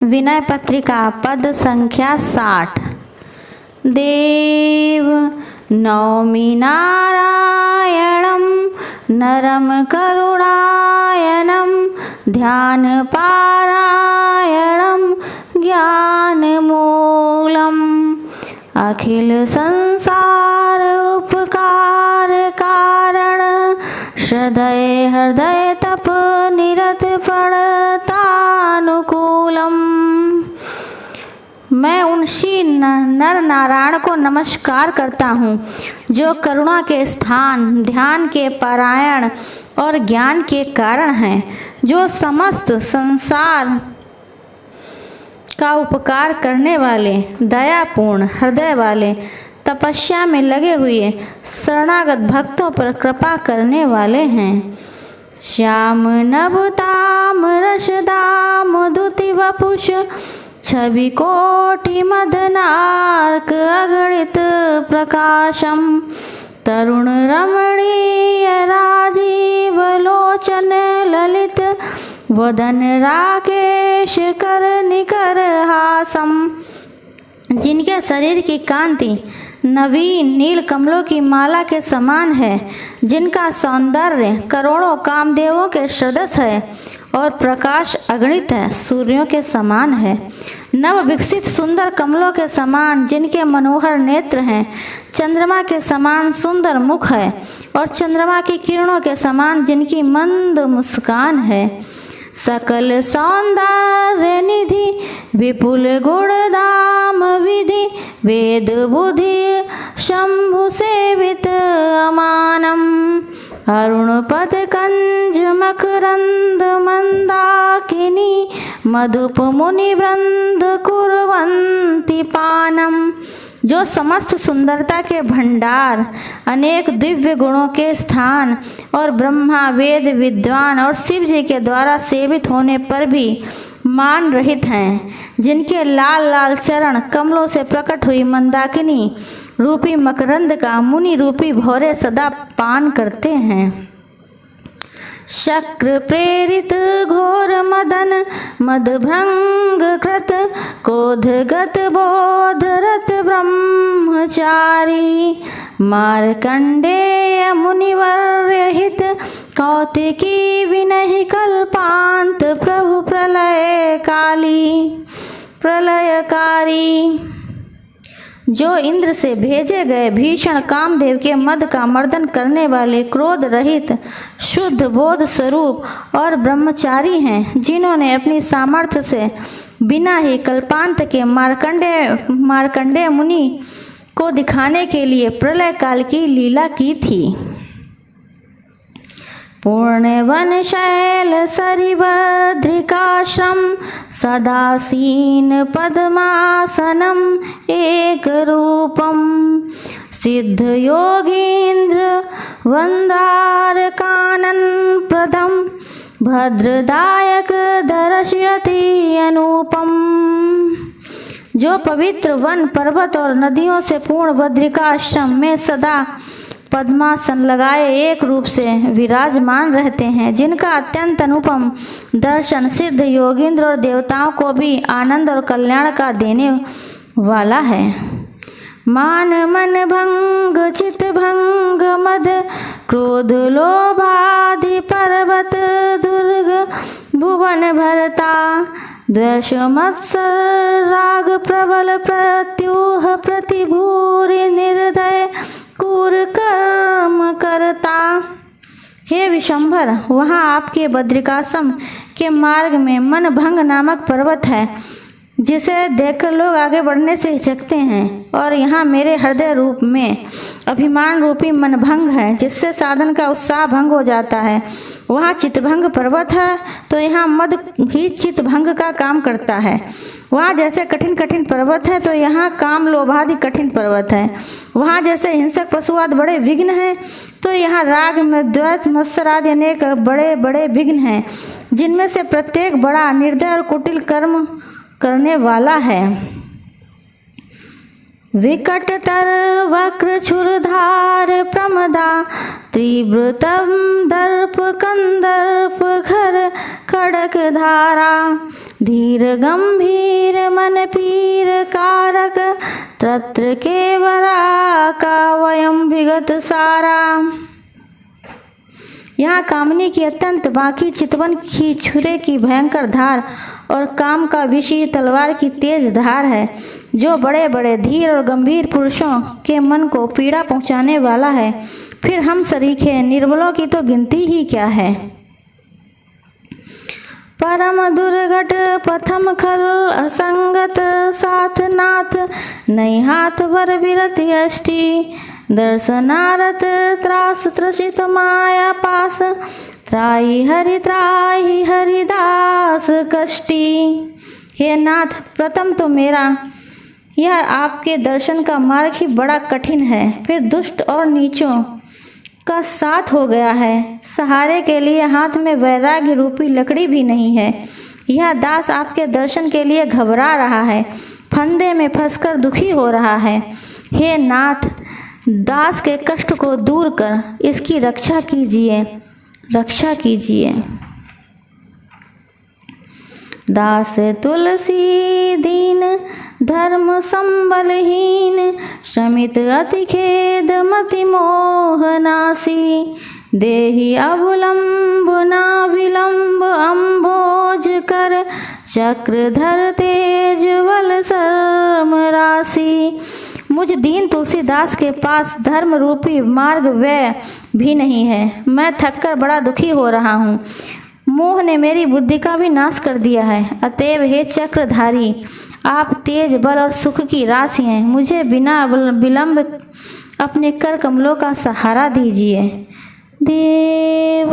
विनय पत्रिका पद संख्या 60। देव नौमि नारायणं नरं करुणायनं ध्यान पारायणं ज्ञानमूलम् अखिल संसार उपकार कारण हृदय हृदय तप निरत पड़तानुकूलम। मैं उन श्री नर नारायण को नमस्कार करता हूँ जो करुणा के स्थान, ध्यान के पारायण और ज्ञान के कारण हैं, जो समस्त संसार का उपकार करने वाले, दयापूर्ण हृदय वाले, तपस्या में लगे हुए शरणागत भक्तों पर कृपा करने वाले हैं। श्याम नभताम रसदाम दुति वपुष छवि कोटि मदनार्क अगणित प्रकाशम तरुण रमणीय राजीव लोचन ललित वदन राकेश कर निकर हासम। जिनके शरीर की कांति नवीन नील कमलों की माला के समान है, जिनका सौंदर्य करोड़ों कामदेवों के सदृश है और प्रकाश अगणित है, सूर्यों के समान है। नव विकसित सुंदर कमलों के समान जिनके मनोहर नेत्र हैं, चंद्रमा के समान सुंदर मुख है और चंद्रमा की किरणों के समान जिनकी मंद मुस्कान है। सकल सौंदर्य निधि विपुल गुण धाम विधि वेद बुद्धि शंभु सेवित अमानम अरुण पद कंज मकरंद मंदाकिनी मधुप मुनि वृंद कुर्वन्ति पानम। जो समस्त सुंदरता के भंडार, अनेक दिव्य गुणों के स्थान और ब्रह्मा वेद विद्वान और शिव जी के द्वारा सेवित होने पर भी मान रहित हैं, जिनके लाल लाल चरण कमलों से प्रकट हुई मंदाकिनी रूपी मकरंद का मुनि रूपी भौरे सदा पान करते हैं। शक्र प्रेरित घोर मदन मदभ्रंग कृत क्रोध गत बोध रत ब्रह्मचारी मार्कंडेय मुनिवर्य हित कौतिकी विनहि कल्पांत प्रभु प्रलयकारी। जो इंद्र से भेजे गए भीषण कामदेव के मद का मर्दन करने वाले क्रोध रहित शुद्ध बोध स्वरूप और ब्रह्मचारी हैं, जिन्होंने अपनी सामर्थ्य से बिना ही कल्पांत के मार्कंडेय मुनि को दिखाने के लिए प्रलय काल की लीला की थी। पूर्णवन शैल सरिभद्रिकाश्रम सदासीन पद्मासनम एक रूपम सिद्ध योगींद्र वंदार कानन प्रदम भद्रदायक दर्शयति अनुपम। जो पवित्र वन पर्वत और नदियों से पूर्ण बद्रिकाश्रम में सदा पद्मासन लगाए एक रूप से विराजमान रहते हैं, जिनका अत्यंत अनुपम दर्शन सिद्ध योगींद्र और देवताओं को भी आनंद और कल्याण का देने वाला है। मान मन भंग चित भंग मद क्रोध लोभादि पर्वत दुर्ग भुवन भरता द्वेष मत्सर राग प्रबल प्रत्यूह प्रतिभूरि निर्दय कुर कर्म करता। हे विशंभर, वहाँ आपके बद्रिकाश्रम के मार्ग में मन भंग नामक पर्वत है, जिसे देखकर लोग आगे बढ़ने से हिचकते हैं, और यहाँ मेरे हृदय रूप में अभिमान रूपी मन भंग है, जिससे साधन का उत्साह भंग हो जाता है। वहाँ चितभंग पर्वत है तो यहाँ मद ही चितभंग का काम करता है। वहाँ जैसे कठिन कठिन पर्वत है तो यहाँ काम लोभादि कठिन पर्वत है। वहाँ जैसे हिंसक पशुआदि बड़े विघ्न हैं तो यहाँ राग में द्वैत मत्सर आदि अनेक बड़े बड़े विघ्न हैं, जिनमें से प्रत्येक बड़ा निर्दय और कुटिल कर्म करने वाला है। विकटतर वक्र छुरधार प्रमदा तीव्रतम दर्प कंदर्प घर खड़क धारा धीर गंभीर मन पीर कारक, तत्र केवरा का वयम विगत सारा। यहाँ कामनी की अत्यंत बाकी, चितवन की छुरे की भयंकर धार और काम का विषय तलवार की तेज धार है, जो बड़े बड़े धीर और गंभीर पुरुषों के मन को पीड़ा पहुँचाने वाला है। फिर हम सरीखे निर्बलों की तो गिनती ही क्या है। परम दुर्घट प्रथम खल असंगत, साथ नाथ नहीं हाथ भर विरत यष्टि। दर्शनारत त्रास त्रसित माया पास, त्राही हरिदास कष्टि। हे नाथ, प्रथम तो मेरा यह आपके दर्शन का मार्ग ही बड़ा कठिन है, फिर दुष्ट और नीचों का साथ हो गया है। सहारे के लिए हाथ में वैराग्य रूपी लकड़ी भी नहीं है। यह दास आपके दर्शन के लिए घबरा रहा है, फंदे में फंसकर दुखी हो रहा है। हे नाथ, दास के कष्ट को दूर कर इसकी रक्षा कीजिए, रक्षा कीजिए। दास तुलसी दीन धर्म संबलहीन, श्रमित अति खेद मति मोह नासी। देहि अवलंब ना विलंब अम्भोज कर, चक्रधर तेज बल सर्म राशि। मुझ दीन तुलसीदास के पास धर्म रूपी मार्ग व्यय भी नहीं है। मैं थककर बड़ा दुखी हो रहा हूँ। मोह ने मेरी बुद्धि का भी नाश कर दिया है। अतएव हे चक्रधारी, आप तेज बल और सुख की राशि हैं। मुझे बिना विलंब अपने कर कमलों का सहारा दीजिए। देव